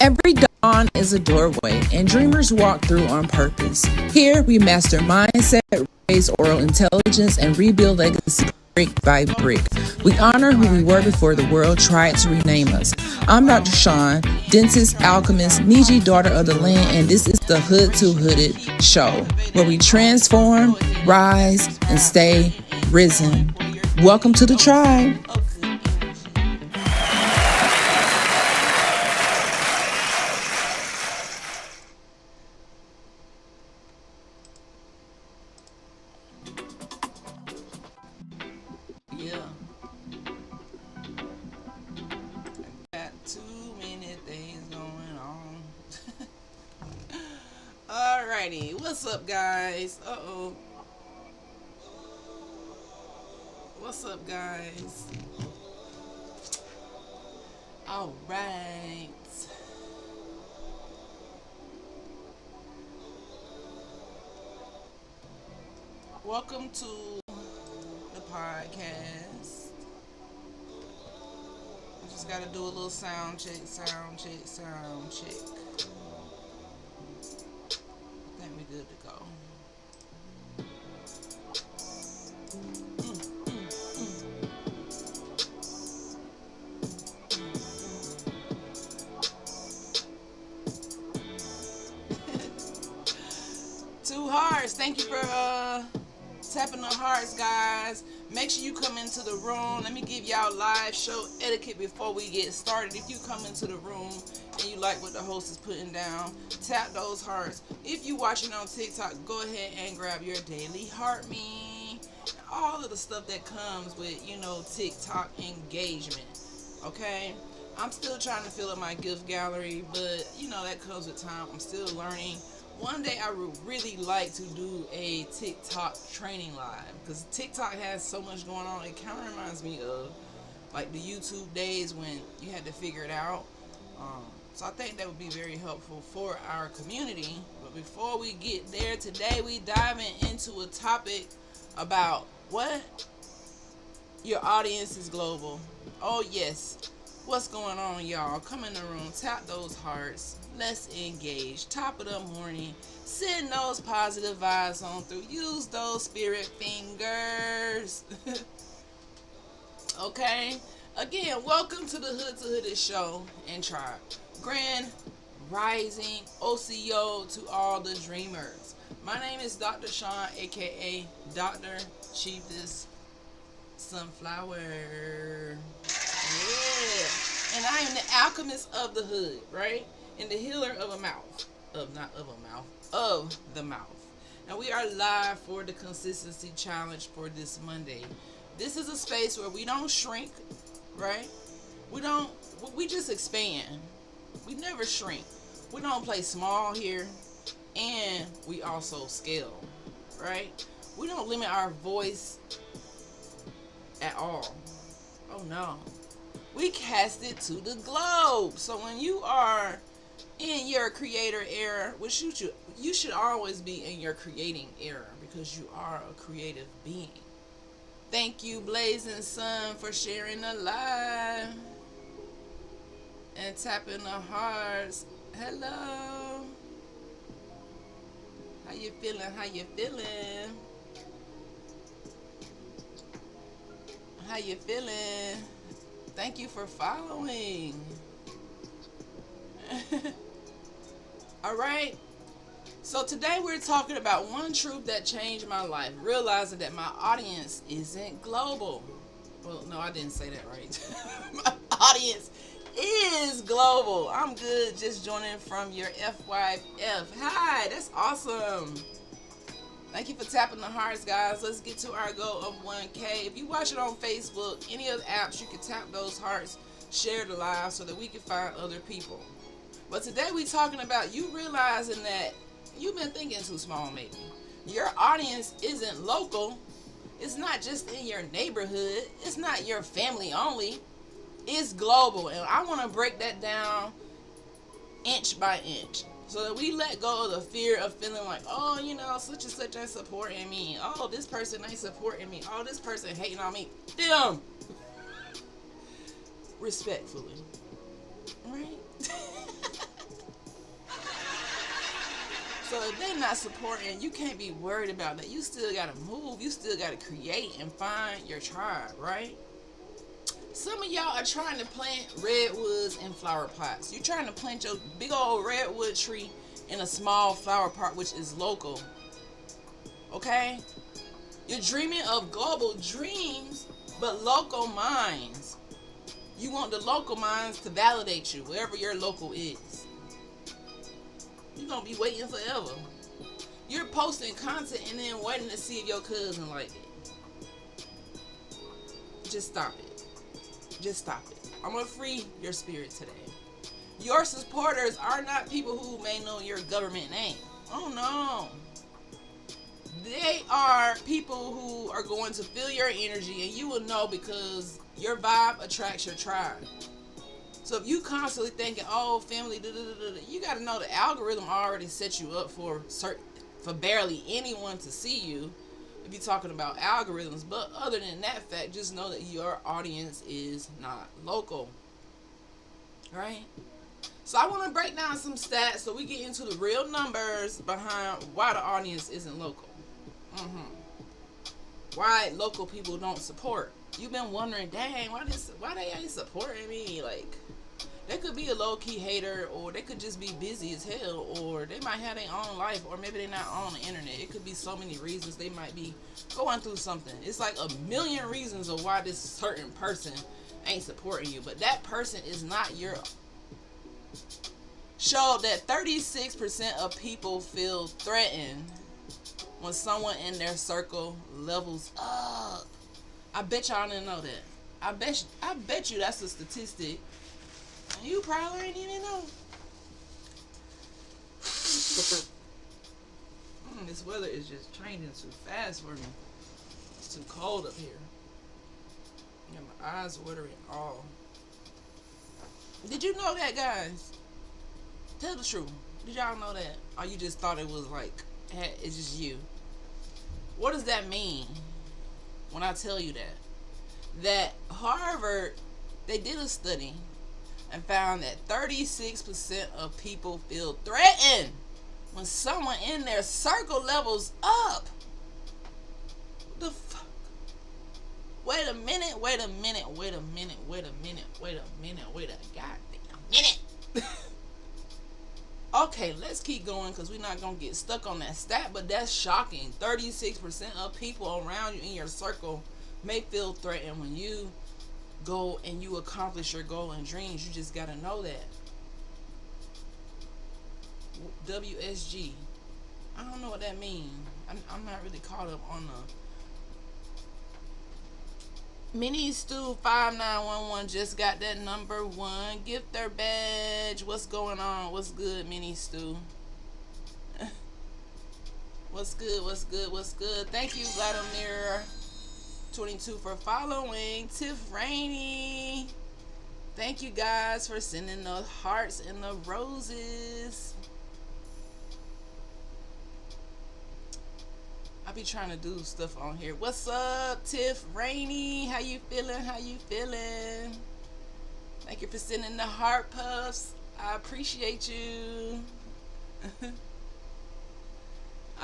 Every dawn is a doorway, and dreamers walk through on purpose. Here, we master mindset, raise oral intelligence, and rebuild legacy brick by brick. We honor who we were before the world tried to rename us. I'm Dr. Sean, dentist, alchemist, Niji, daughter of the land, and this is the Hood to Hooded show, where we transform, rise, and stay risen. Welcome to the tribe. What's up, guys? What's up, guys? All right. Welcome to the podcast. We just got to do a little sound check. We good to go. Two hearts. Thank you for tapping the hearts, guys. Make sure you come into the room. Let me give y'all live show etiquette before we get started. If you come into the room and you like what the host is putting down, tap those hearts. If you watching on TikTok, go ahead and grab your daily heart me. All of the stuff that comes with, TikTok engagement. Okay? I'm still trying to fill up my gift gallery, but that comes with time. I'm still learning. One day I would really like to do a TikTok training live, because TikTok has so much going on. It kind of reminds me of like the YouTube days when you had to figure it out. So I think that would be very helpful for our community. But before we get there today, we diving into a topic about what? Your audience is global. Oh yes. What's going on, y'all? Come in the room, tap those hearts. Let's engage. Top of the morning. Send those positive vibes on through. Use those spirit fingers. Okay? Again, welcome to the Hood to Hooded show and tribe. Grand rising OCO to all the dreamers. My name is Dr. Sean, aka Dr. Chiefess Sunflower. Yeah. And I am the alchemist of the hood, right? And the healer of a mouth. Of the mouth. Now we are live for the consistency challenge for this Monday. This is a space where we don't shrink, right? We just expand. We never shrink. We don't play small here, and we also scale, right? We don't limit our voice at all. Oh no. We cast it to the globe. So when you are in your creator era, which you should always be in your creating era, because you are a creative being. Thank you, Blazing Sun, for sharing the live and tapping the hearts. Hello. How you feeling? Thank you for following. All right. So today we're talking about one truth that changed my life, realizing that my audience isn't global. Well, no, I didn't say that right. My audience is global. I'm good just joining from your FYF. Hi, that's awesome. Thank you for tapping the hearts, guys. Let's get to our goal of 1K. If you watch it on Facebook, any of the apps, you can tap those hearts, share the live so that we can find other people. But today we're talking about you realizing that you've been thinking too small, maybe. Your audience isn't local. It's not just in your neighborhood. It's not your family only. It's global. And I want to break that down inch by inch, so that we let go of the fear of feeling like, oh, such and such ain't supporting me. Oh, this person ain't supporting me. Oh, this person hating on me. Them. Respectfully. Right? So if they're not supporting, you can't be worried about that. You still gotta move. You still gotta create and find your tribe, right? Some of y'all are trying to plant redwoods in flower pots. You're trying to plant your big old redwood tree in a small flower pot, which is local. Okay? You're dreaming of global dreams, but local minds. You want the local minds to validate you, wherever your local is. You're going to be waiting forever. You're posting content and then waiting to see if your cousin like it. Just stop it. Just stop it. I'm going to free your spirit today. Your supporters are not people who may know your government name. Oh no. They are people who are going to feel your energy, and you will know because your vibe attracts your tribe. So if you constantly thinking, oh, family, you got to know the algorithm already set you up for barely anyone to see you if you're talking about algorithms. But other than that fact, just know that your audience is not local. Right? So I want to break down some stats so we get into the real numbers behind why the audience isn't local. Why local people don't support. You've been wondering, dang, why they ain't supporting me? Like, they could be a low-key hater, or they could just be busy as hell, or they might have their own life, or maybe they're not on the internet. It could be so many reasons. They might be going through something. It's like a million reasons of why this certain person ain't supporting you, but that person is not your... Showed that 36% of people feel threatened when someone in their circle levels up. I bet y'all didn't know that. I bet you that's a statistic. You probably ain't even know. This weather is just changing too fast for me. It's too cold up here. Yeah, my eyes watering all. Did you know that, guys? Tell the truth. Did y'all know that? Or you just thought it was like, it's just you? What does that mean when I tell you that? That Harvard, they did a study and found that 36% of people feel threatened when someone in their circle levels up. What the fuck? Wait a minute. Wait a goddamn minute. Okay, let's keep going because we're not going to get stuck on that stat, but that's shocking. 36% of people around you in your circle may feel threatened when you go and you accomplish your goal and dreams. You just got to know that. WSG. I don't know what that means. I'm not really caught up on the... Mini Stu 5911 just got that number 1 gifter badge. What's going on? What's good, Mini Stu? What's good? Thank you, Vladimir 22 for following. Tiff Rainey. Thank you guys for sending the hearts and the roses. I be trying to do stuff on here. What's up, Tiff Rainey? How you feeling? Thank you for sending the heart puffs. I appreciate you.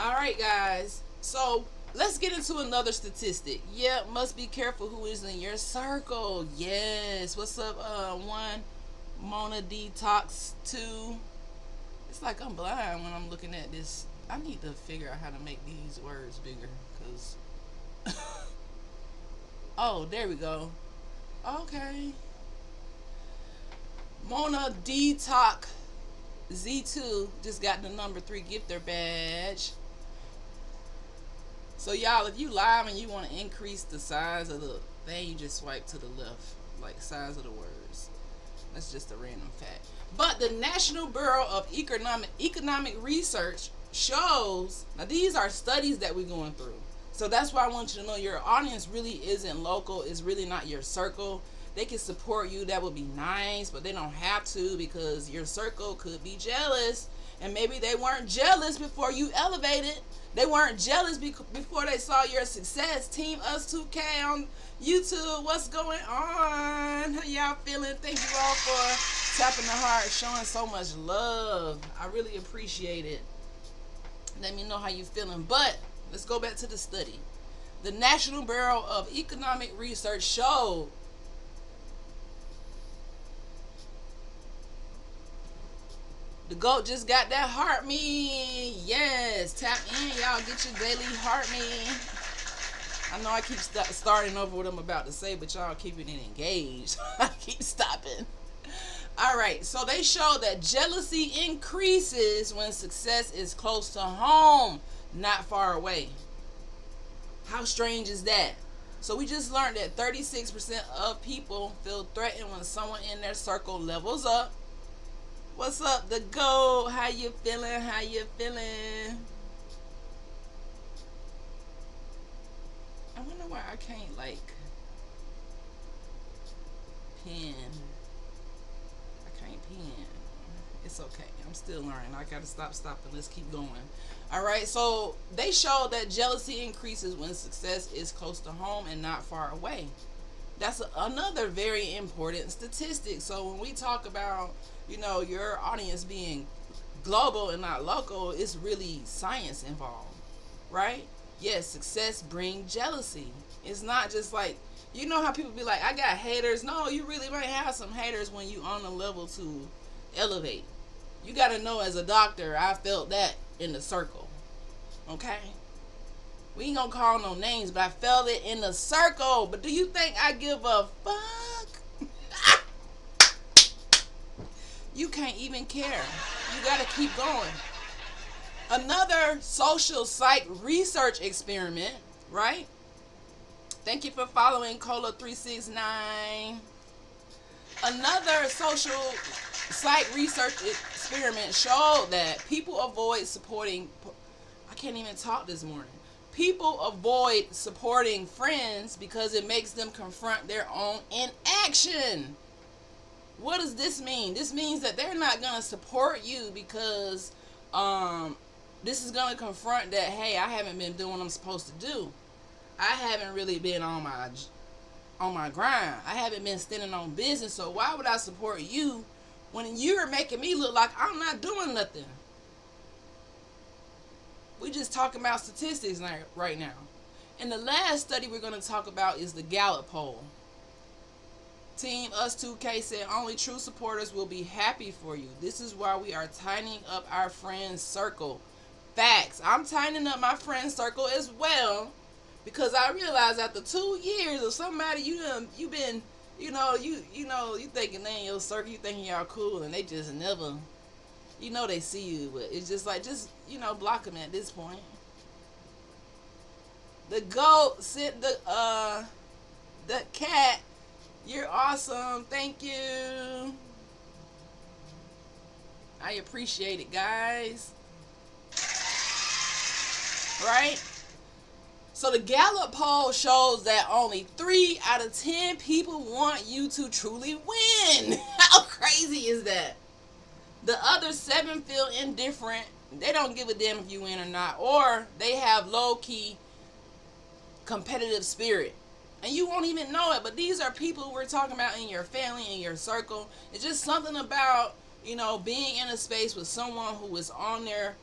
Alright, guys. So, let's get into another statistic. Yeah, must be careful who is in your circle. Yes. What's up, 1? Mona Detox 2. It's like I'm blind when I'm looking at this. I need to figure out how to make these words bigger, because... Oh, there we go. Okay. Mona Detox Z2 just got the number 3 gifter badge. So, y'all, if you live and you want to increase the size of the thing, you just swipe to the left, like size of the words. That's just a random fact. But the National Bureau of Economic Research shows, now these are studies that we're going through, so that's why I want you to know your audience really isn't local. It's really not your circle. They can support you, that would be nice, but they don't have to, because your circle could be jealous, and maybe they weren't jealous before you elevated. They weren't jealous before they saw your success. Team Us 2K on YouTube, what's going on? How y'all feeling? Thank you all for tapping the heart, showing so much love. I really appreciate it. Let me know how you feeling. But let's go back to the study. The National Bureau of Economic Research showed the GOAT just got that heart me. Yes, tap in, y'all. Get your daily heart me. I know I keep starting over what I'm about to say, but y'all keeping it engaged. I keep stopping. All right, so they show that jealousy increases when success is close to home, not far away. How strange is that? So we just learned that 36% of people feel threatened when someone in their circle levels up. What's up, the GOAT? How you feeling? How you feeling? I wonder why I can't like pin. I can't pin. It's okay. I'm still learning. I gotta stopping. Let's keep going. All right. So they show that jealousy increases when success is close to home and not far away. That's another very important statistic. So when we talk about, your audience being global and not local, it's really science involved, right? Yes, success brings jealousy. It's not just like, how people be like, I got haters. No, you really might have some haters when you on a level to elevate. You got to know, as a doctor, I felt that in the circle. Okay? We ain't gonna call no names, but I felt it in the circle. But do you think I give a fuck? You can't even care. You gotta keep going. Another social psych research experiment, right? Thank you for following Cola369. Another social psych research experiment showed that people avoid supporting, I can't even talk this morning. People avoid supporting friends because it makes them confront their own inaction. What does this mean? This means that they're not going to support you because this is going to confront that, hey, I haven't been doing what I'm supposed to do. I haven't really been on my grind. I haven't been standing on business. So why would I support you when you're making me look like I'm not doing nothing? We just talking about statistics right now. And the last study we're going to talk about is the Gallup poll. Team Us2K said only true supporters will be happy for you. This is why we are tightening up our friend circle. Facts. I'm tightening up my friend circle as well, because I realized after 2 years of somebody you been, you thinking they in your circle, you thinking y'all cool, and they just never, they see you, but it's just like, block them at this point. The GOAT sent the cat. You're awesome. Thank you. I appreciate it, guys. Right? So the Gallup poll shows that only 3 out of 10 people want you to truly win. How crazy is that? The other 7 feel indifferent. They don't give a damn if you win or not. Or they have low-key competitive spirit. And you won't even know it. But these are people we're talking about in your family, in your circle. It's just something about, being in a space with someone who is on their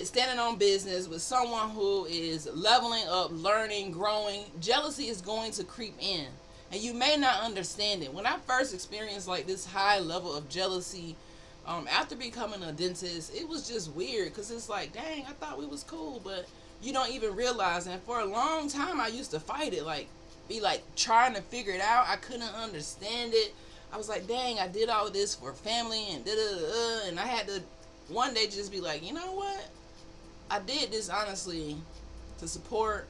standing on business, with someone who is leveling up, learning, growing. Jealousy is going to creep in. And you may not understand it. When I first experienced like this high level of jealousy, after becoming a dentist, it was just weird. Because it's like, dang, I thought we was cool. But you don't even realize. And for a long time, I used to fight it. Be trying to figure it out. I couldn't understand it. I was like, dang, I did all of this for family and and I had to one day just be like, you know what? I did this honestly to support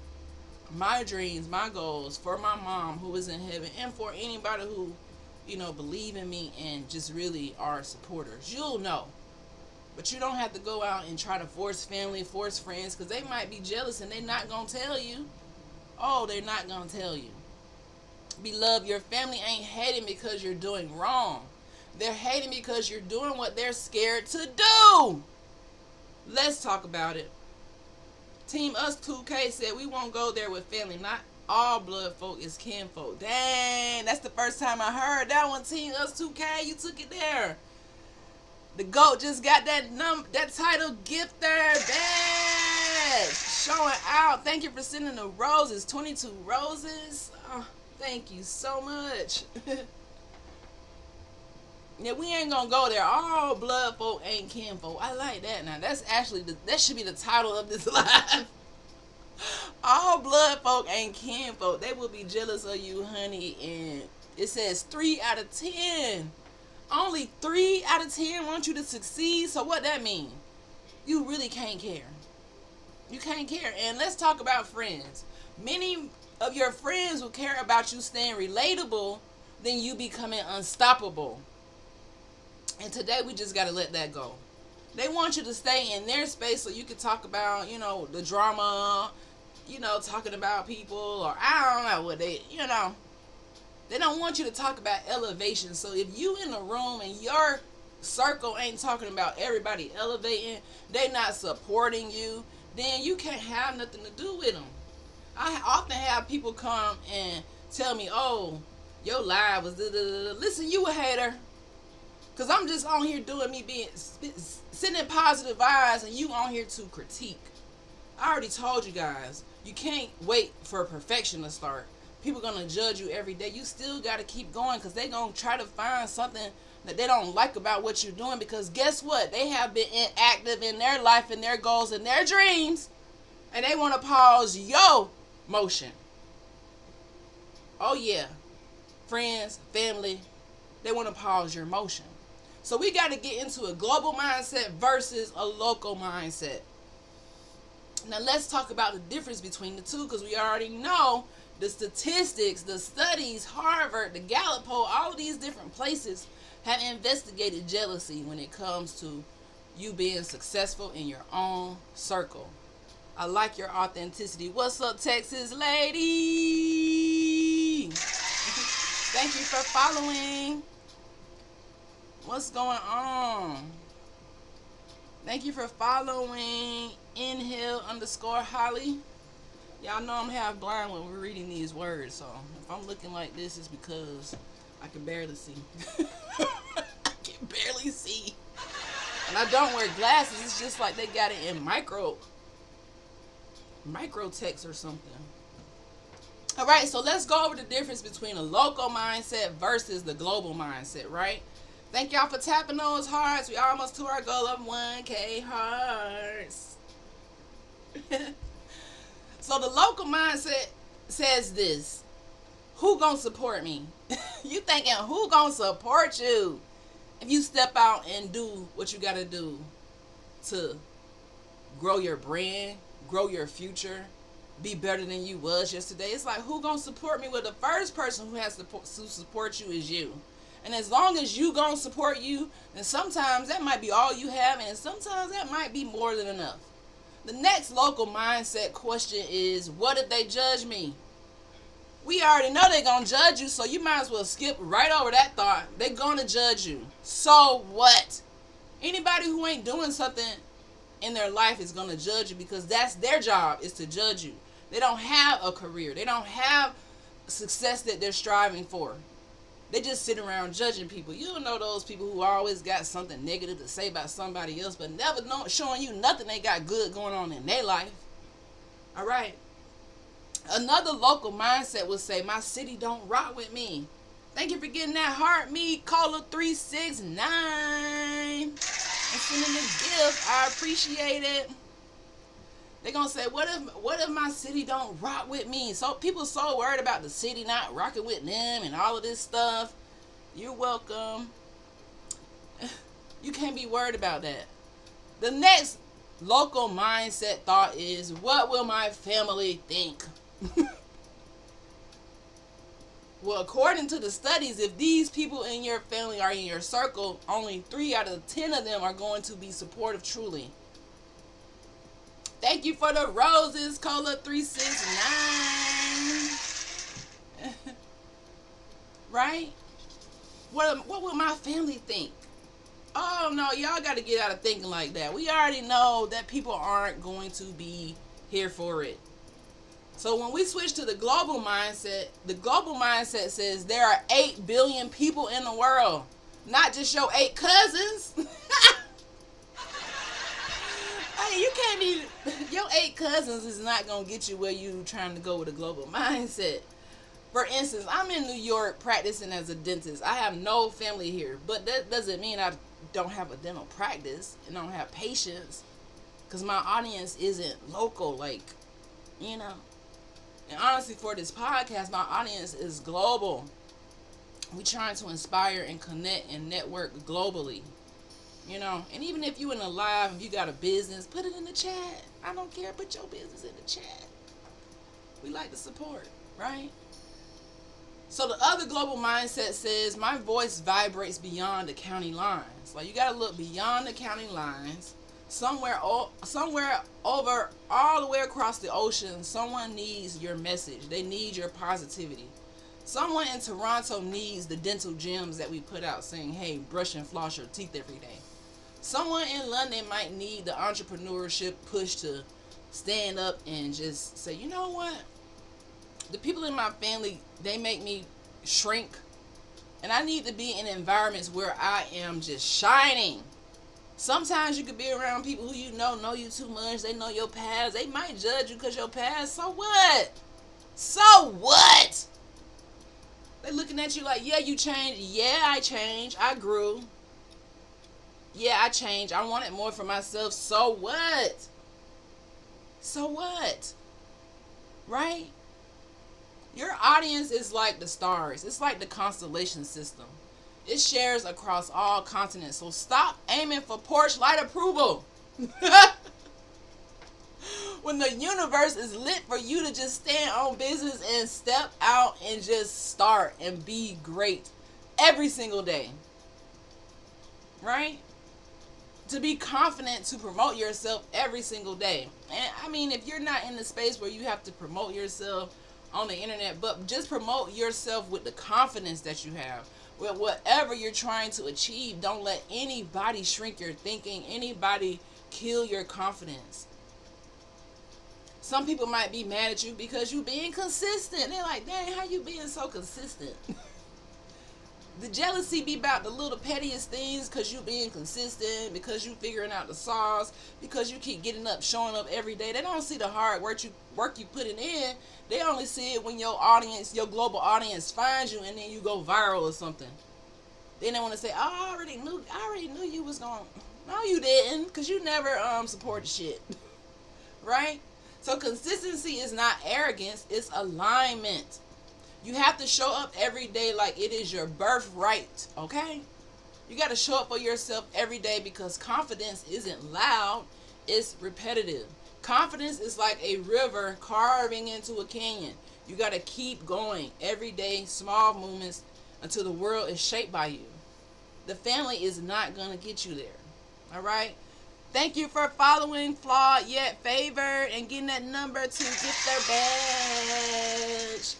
my dreams, my goals, for my mom who is in heaven, and for anybody who, believe in me and just really are supporters. You'll know. But you don't have to go out and try to force family, force friends, because they might be jealous and they're not going to tell you. Oh, they're not going to tell you. Beloved, your family ain't hating because you're doing wrong. They're hating because you're doing what they're scared to do. Let's talk about it. Team Us2K said we won't go there with family. Not all blood folk is kinfolk. Dang, that's the first time I heard that one. Team Us2K, you took it there. The GOAT just got that title gifter. Dang. much. Showing out. Thank you for sending the roses. 22 roses. Oh, thank you so much. Yeah, we ain't gonna go there. All blood folk ain't kinfolk. I like that. Now that's actually that should be the title of this live. All blood folk ain't kinfolk. They will be jealous of you, honey. And it says 3 out of 10. Only 3 out of 10 want you to succeed. So what that mean? You really can't care. You can't care. And let's talk about friends. Many of your friends will care about you staying relatable than you becoming unstoppable. And today we just got to let that go. They want you to stay in their space so you can talk about, the drama, talking about people, or I don't know what they don't want you to talk about elevation. So if you in the room and your circle ain't talking about everybody elevating, they not supporting you, then you can't have nothing to do with them. I often have people come and tell me, oh, your live was listen, you a hater. Because I'm just on here doing me being, sending positive vibes, and you on here to critique. I already told you guys, you can't wait for perfection to start. People going to judge you every day. You still got to keep going because they going to try to find something that they don't like about what you're doing, because guess what? They have been inactive in their life and their goals and their dreams, and they want to pause your motion. Oh yeah, friends, family, they want to pause your motion. So we got to get into a global mindset versus a local mindset. Now let's talk about the difference between the two, because we already know the statistics, the studies, Harvard, the Gallup poll, all of these different places have investigated jealousy when it comes to you being successful in your own circle. I like your authenticity. What's up, Texas lady? Thank you for following. What's going on? Thank you for following Inhale_Holly. Y'all know I'm half blind when we're reading these words, so if I'm looking like this, it's because I can barely see. I can barely see. And I don't wear glasses. It's just like they got it in micro text or something. All right, so let's go over the difference between a local mindset versus the global mindset, right? Thank y'all for tapping those hearts. We almost to our goal of 1K hearts. So the local mindset says this: who gonna support me? You thinking who gonna support you if you step out and do what you gotta do to grow your brand, grow your future, be better than you was yesterday? It's like, who gonna support me? Well, the first person who has to support you is you. And as long as you gonna support you, then sometimes that might be all you have, and sometimes that might be more than enough. The next local mindset question is, what if they judge me? We already know they're gonna judge you, so you might as well skip right over that thought. They're gonna judge you. So what? Anybody who ain't doing something in their life is gonna judge you, because that's their job, is to judge you. They don't have a career. They don't have success that they're striving for. They just sit around judging people. You don't know those people who always got something negative to say about somebody else, but never showing you nothing they got good going on in their life. All right. Another local mindset would say, my city don't rock with me. Thank you for getting that heart, me, caller 369. And sending the gift. I appreciate it. They're going to say, what if my city don't rock with me? So people so worried about the city not rocking with them and all of this stuff. You're welcome. You can't be worried about that. The next local mindset thought is, what will my family think? Well, according to the studies, if these people in your family are in your circle, only 3 out of 10 of them are going to be supportive truly. Thank you for the roses, Cola 369. Right? What will my family think? Oh no, y'all got to get out of thinking like that. We already know that people aren't going to be here for it. So when we switch to the global mindset says there are 8 billion people in the world, not just your 8 cousins. Right? You can't be. Your 8 cousins is not gonna get you where you trying to go with a global mindset. For instance, I'm in New York practicing as a dentist. I have no family here, but that doesn't mean I don't have a dental practice and don't have patients, because my audience isn't local, like, you know. And honestly, for this podcast, my audience is global. We trying to inspire and connect and network globally, you know. And even if you in a live, if you got a business, put it in the chat. I don't care. Put your business in the chat. We like to support, right? So the other global mindset says my voice vibrates beyond the county lines. Like, you got to look beyond the county lines. Somewhere over all the way across the ocean, someone needs your message. They need your positivity. Someone in Toronto needs the dental gems that we put out saying, hey, brush and floss your teeth every day. Someone in London might need the entrepreneurship push to stand up and just say, you know what? The people in my family, they make me shrink. And I need to be in environments where I am just shining. Sometimes you could be around people who you know you too much. They know your past. They might judge you because your past. So what? So what? They looking at you like, yeah, you changed. Yeah, I changed. I grew. Yeah, I changed. I wanted more for myself. So what? So what? Right? Your audience is like the stars. It's like the constellation system. It shares across all continents. So stop aiming for porch light approval. When the universe is lit for you to just stand on business and step out and just start and be great every single day. Right? To be confident to promote yourself every single day. And I mean, if you're not in the space where you have to promote yourself on the internet, but just promote yourself with the confidence that you have. With whatever you're trying to achieve, don't let anybody shrink your thinking, anybody kill your confidence. Some people might be mad at you because you being consistent. They're like, dang, how you being so consistent? The jealousy be about the little pettiest things, because you being consistent, because you figuring out the sauce, because you keep getting up, showing up every day. They don't see the hard work you putting in. They only see it when your audience, your global audience, finds you and then you go viral or something. Then they want to say, oh, I already knew you was going. No, you didn't, because you never supported shit. Right? So consistency is not arrogance, it's alignment. You have to show up every day like it is your birthright, okay? You got to show up for yourself every day, because confidence isn't loud, it's repetitive. Confidence is like a river carving into a canyon. You got to keep going every day, small movements, until the world is shaped by you. The family is not going to get you there, all right? Thank you for following Flawed Yet Favored and getting that number to get their badge.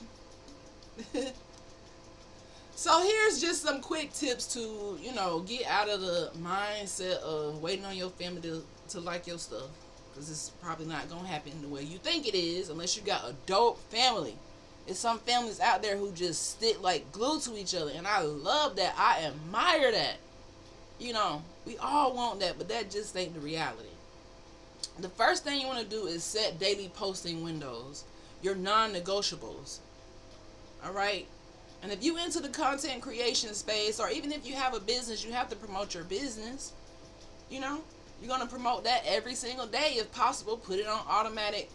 So here's just some quick tips to, get out of the mindset of waiting on your family to like your stuff, because it's probably not gonna happen the way you think it is unless you got a dope family. There's some families out there who just stick like glue to each other, and I love that. I admire that. We all want that, but that just ain't the reality. The first thing you want to do is set daily posting windows, your non-negotiables. All right? And if you into the content creation space, or even if you have a business, you have to promote your business. You're going to promote that every single day if possible. Put it on automatic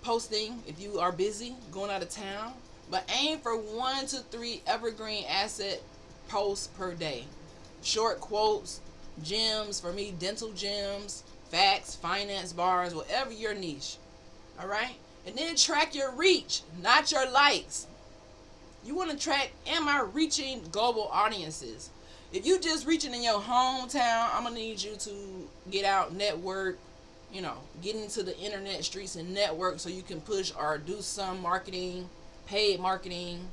posting if you are busy going out of town. But aim for 1 to 3 evergreen asset posts per day. Short quotes, gems, for me, dental gems, facts, finance bars, whatever your niche. All right? And then track your reach, not your likes. You want to track, am I reaching global audiences? If you just reaching in your hometown, I'm going to need you to get out, network, get into the internet streets and network so you can push or do some marketing, paid marketing,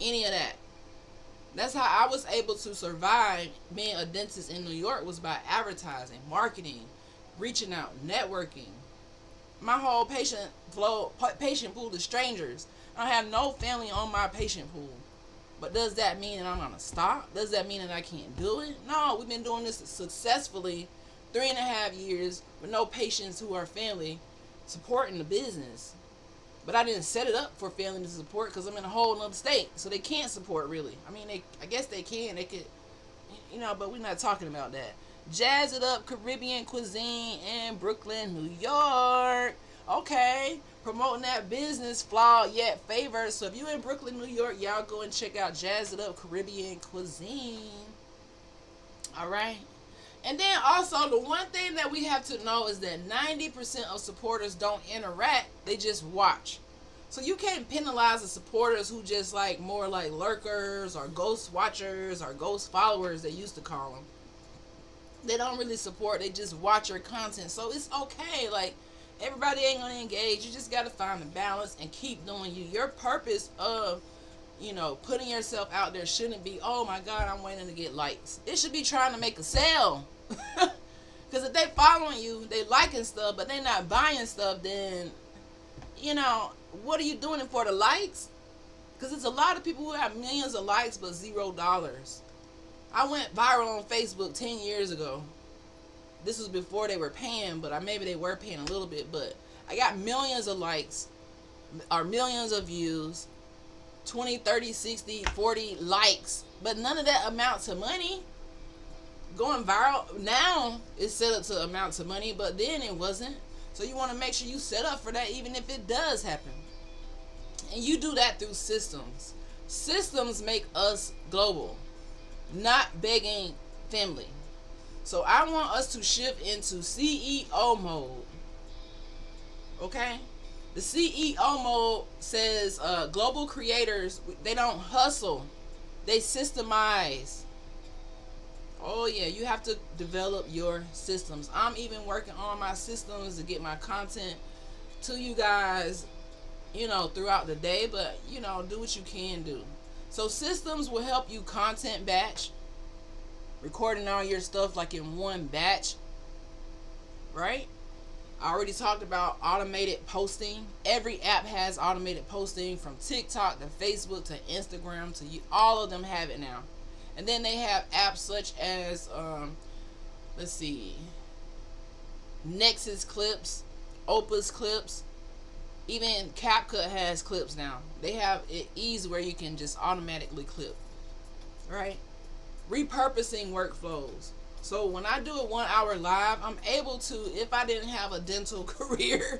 any of that. That's how I was able to survive being a dentist in New York, was by advertising, marketing, reaching out, networking. My whole patient pool is strangers. I don't have no family on my patient pool. But does that mean that I'm going to stop? Does that mean that I can't do it? No, we've been doing this successfully 3.5 years with no patients who are family supporting the business. But I didn't set it up for family to support because I'm in a whole nother state. So they can't support really. I mean, I guess they can. They could, but we're not talking about that. Jazz It Up Caribbean Cuisine in Brooklyn, New York. Okay. Promoting that business, flawed yet favored. So if you in Brooklyn, New York, y'all go and check out Jazz It Up Caribbean Cuisine. All right. And then also the one thing that we have to know is that 90% of supporters don't interact, they just watch. So you can't penalize the supporters who just like more like lurkers or ghost watchers or ghost followers, they used to call them. They don't really support, they just watch your content. So it's okay, like everybody ain't gonna engage. You just gotta find the balance and keep doing you. Your purpose of putting yourself out there shouldn't be, oh my God, I'm waiting to get likes. It should be trying to make a sale. Because if they following you, they liking stuff, but they not buying stuff, then, what are you doing it for, the likes? Because there's a lot of people who have millions of likes, but $0. I went viral on Facebook 10 years ago. This was before they were paying, but maybe they were paying a little bit, but I got millions of likes, or millions of views, 20, 30, 60, 40 likes, but none of that amounts to money. Going viral now is set up to amount to money, but then it wasn't. So you want to make sure you set up for that even if it does happen. And you do that through systems. Systems make us global, not begging family. So I want us to shift into CEO mode. Okay? The CEO mode says global creators, they don't hustle. They systemize. Oh yeah, you have to develop your systems. I'm even working on my systems to get my content to you guys, throughout the day. But, do what you can do. So systems will help you content batch. Recording all your stuff like in one batch. Right? I already talked about automated posting. Every app has automated posting, from TikTok to Facebook to Instagram to you. All of them have it now. And then they have apps such as, Nexus Clips, Opus Clips. Even CapCut has clips now. They have it easy where you can just automatically clip. Right? Repurposing workflows. So when I do a 1 hour live, I'm able to, if I didn't have a dental career,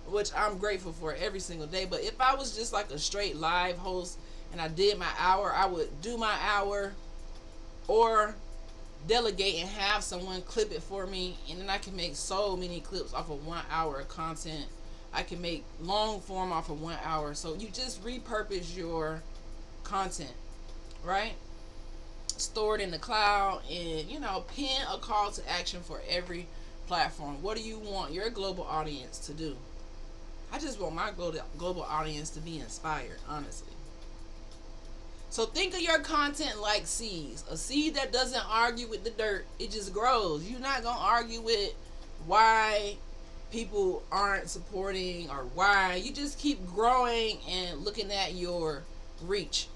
which I'm grateful for every single day, but if I was just like a straight live host and I did my hour, I would do my hour or delegate and have someone clip it for me, and then I can make so many clips off of 1 hour of content. I can make long form off of 1 hour. So you just repurpose your content, right? Store it in the cloud, and pin a call to action for every platform. What do you want your global audience to do? I just want my global audience to be inspired, honestly. So think of your content like seeds. A seed that doesn't argue with the dirt, it just grows. You're not gonna argue with why people aren't supporting or why. You just keep growing and looking at your reach.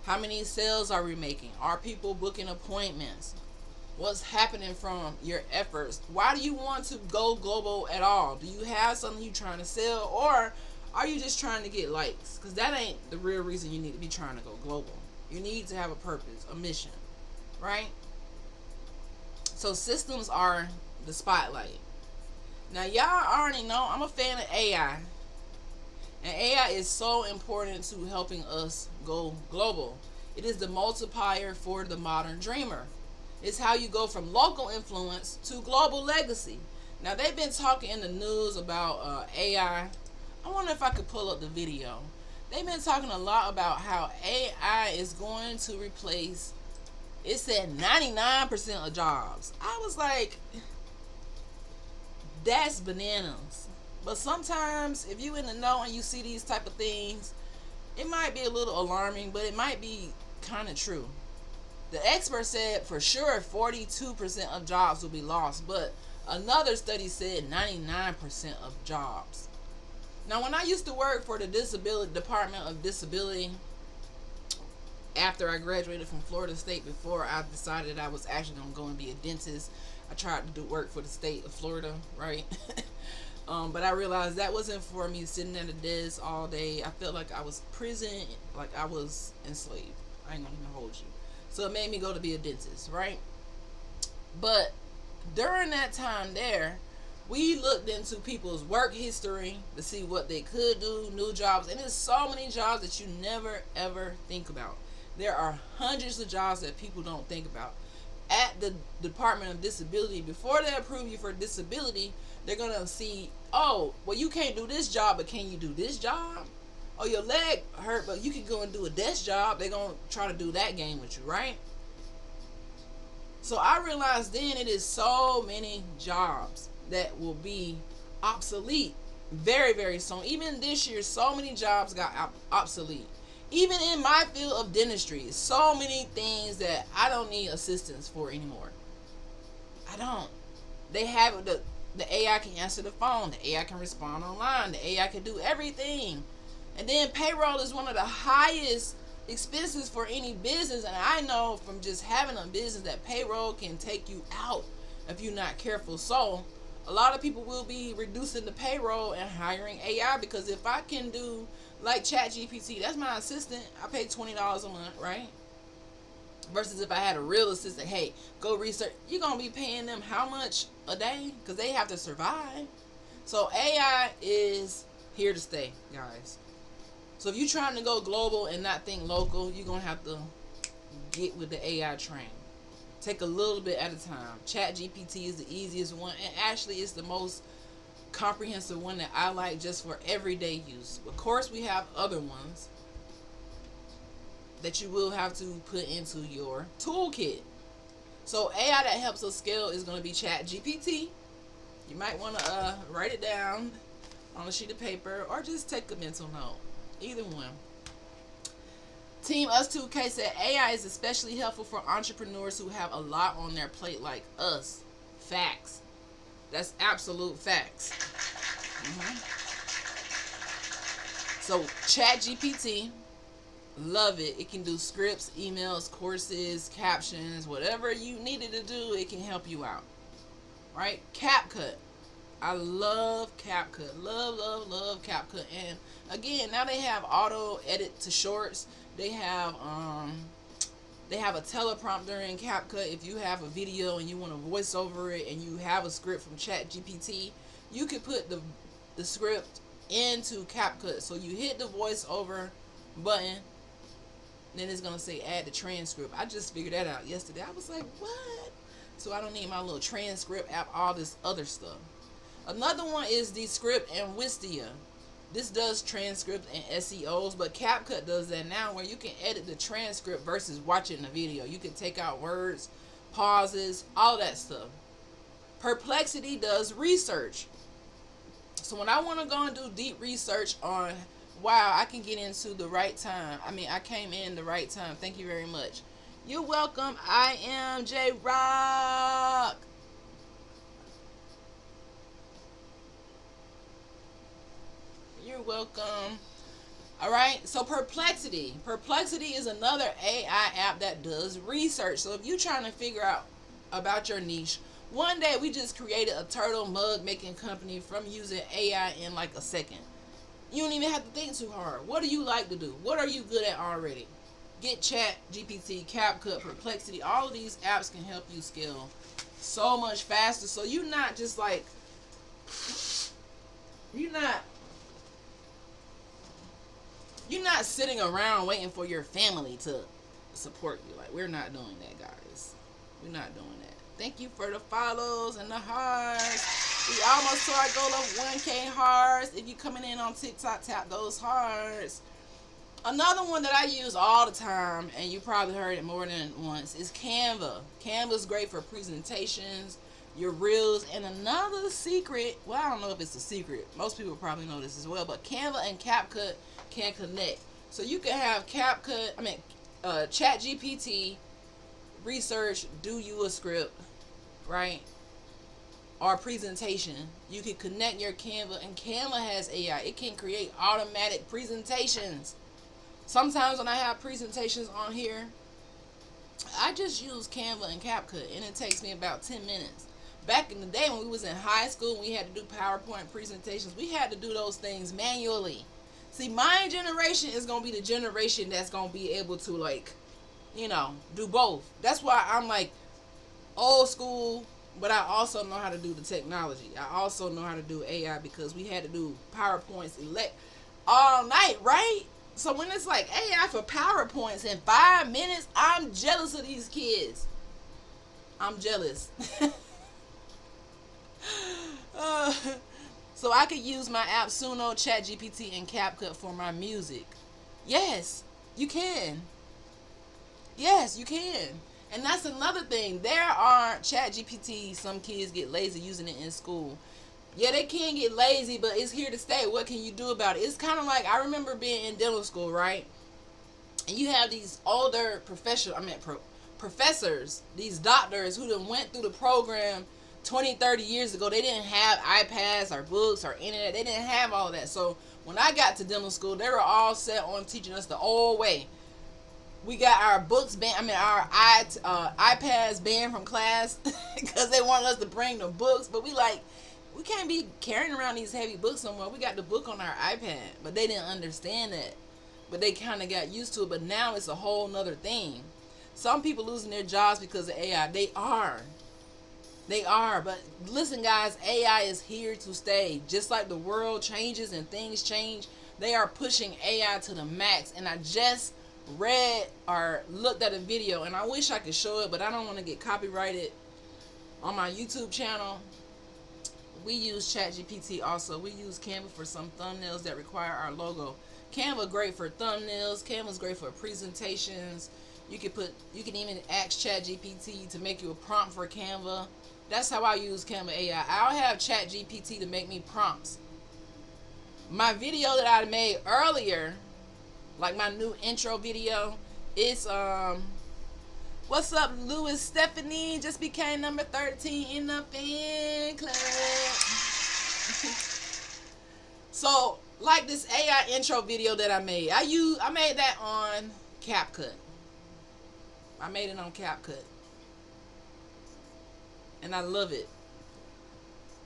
How many sales are we making? Are people booking appointments? What's happening from your efforts? Why do you want to go global at all? Do you have something you're trying to sell, or are you just trying to get likes? Because that ain't the real reason you need to be trying to go global. You need to have a purpose, a mission, right? So systems are the spotlight. Now y'all already know I'm a fan of AI. And AI is so important to helping us go global. It is the multiplier for the modern dreamer. It's how you go from local influence to global legacy. Now they've been talking in the news about AI. I wonder if I could pull up the video. They've been talking a lot about how AI is going to replace, it said 99% of jobs. I was like, that's bananas. But sometimes if you in the know and you see these type of things, it might be a little alarming, but it might be kind of true. The expert said for sure 42% of jobs will be lost, but another study said 99% of jobs. Now when I used to work for the Department of Disability, after I graduated from Florida State, before I decided I was actually going to go and be a dentist, I tried to do work for the state of Florida, right? But I realized that wasn't for me, sitting at a desk all day. I felt like I was prison, like I was enslaved. I ain't gonna even hold you. So it made me go to be a dentist, right? But during that time there, we looked into people's work history to see what they could do, new jobs, and there's so many jobs that you never ever think about. There are hundreds of jobs that people don't think about. At the Department of Disability, before they approve you for disability, they're gonna see, oh, well, you can't do this job, but can you do this job? Oh, your leg hurt, but you can go and do a desk job. They're gonna try to do that game with you, right? So I realized then it is so many jobs that will be obsolete very, very soon. Even this year, so many jobs got obsolete. Even in my field of dentistry, so many things that I don't need assistance for anymore. I don't. They have the AI can answer the phone. The AI can respond online. The AI can do everything. And then payroll is one of the highest expenses for any business. And I know from just having a business that payroll can take you out if you're not careful. So a lot of people will be reducing the payroll and hiring AI, because if I can do like ChatGPT, that's my assistant. I pay $20 a month, right? Versus if I had a real assistant, hey, go research. You're going to be paying them how much a day? Because they have to survive. So AI is here to stay, guys. So if you're trying to go global and not think local, you're going to have to get with the AI train. Take a little bit at a time. ChatGPT is the easiest one, and actually it's the most comprehensive one that I like just for everyday use. Of course, we have other ones that you will have to put into your toolkit. So AI that helps us scale is going to be ChatGPT. You might want to write it down on a sheet of paper or just take a mental note. Either one. Team Us2K said AI is especially helpful for entrepreneurs who have a lot on their plate like us. Facts. That's absolute facts. So ChatGPT, love it. It can do scripts, emails, courses, captions, whatever you needed to do, it can help you out. Right? CapCut. I love CapCut. Love CapCut. And again, now they have auto edit to shorts. They have a teleprompter in CapCut. If you have a video and you want to voice over it and you have a script from ChatGPT, you can put the script into CapCut. So you hit the voiceover button, then it's gonna say add the transcript. I just figured that out yesterday. I was like, what? So I don't need my little transcript app, all this other stuff. Another one is Descript and Wistia. This does transcripts and SEOs, but CapCut does that now, where you can edit the transcript versus watching the video. You can take out words, pauses, all that stuff. Perplexity does research. So when I want to go and do deep research on, wow, I can get into the right time. I came in the right time. Thank you very much. You're welcome. I am J Rock. You're welcome. All right. So Perplexity is another AI app that does research. So if you're trying to figure out about your niche, one day we just created a turtle mug making company from using AI in like a second. You don't even have to think too hard. What do you like to do? What are you good at already? Get ChatGPT, CapCut, Perplexity. All of these apps can help you scale so much faster. So you're not just like, you're not sitting around waiting for your family to support you. Like, we're not doing that, guys. We're not doing that. Thank you for the follows and the hearts. We almost to our goal of 1K hearts. If you're coming in on TikTok, tap those hearts. Another one that I use all the time, and you probably heard it more than once, is Canva. Canva's great for presentations, your reels, and another secret, well, I don't know if it's a secret. Most people probably know this as well, but Canva and CapCut can connect. So you can have ChatGPT research, do you a script, right? Or presentation. You can connect your Canva, and Canva has AI. It can create automatic presentations. Sometimes when I have presentations on here, I just use Canva and CapCut, and it takes me about 10 minutes. back in the day when we was in high school, we had to do PowerPoint presentations. We had to do those things manually. See, my generation is gonna be the generation that's gonna be able to, like, do both. That's why I'm like old school, but I also know how to do the technology. I also know how to do AI because we had to do PowerPoints all night, right? So when it's like AI for PowerPoints in 5 minutes, I'm jealous of these kids. I'm jealous. So I could use my app Suno, ChatGPT, and CapCut for my music. Yes, you can. Yes, you can. And that's another thing. There are ChatGPT, some kids get lazy using it in school. Yeah, they can get lazy, but it's here to stay. What can you do about it? It's kind of like, I remember being in dental school, right? And you have these older professors, these doctors who done went through the program 20, 30 years ago. They didn't have iPads or books or internet. They didn't have all that. So when I got to dental school, they were all set on teaching us the old way. We got our books banned, our iPads banned from class because they wanted us to bring the books. But we can't be carrying around these heavy books no more. We got the book on our iPad. But they didn't understand that. But they kind of got used to it. But now it's a whole nother thing. Some people losing their jobs because of AI. They are. But listen, guys, AI is here to stay. Just like the world changes and things change, they are pushing AI to the max. And I just read or looked at a video, and I wish I could show it, but I don't want to get copyrighted on my YouTube channel. We use ChatGPT also. We use Canva for some thumbnails that require our logo. Canva great for thumbnails. Canva's great for presentations. You can even ask ChatGPT to make you a prompt for Canva. That's how I use Canva AI. I'll have ChatGPT to make me prompts. My video that I made earlier, like my new intro video, it's what's up, Louis Stephanie? Just became number 13 in the fan club. So, like this AI intro video that I made, I made that on CapCut. I made it on CapCut. And I love it.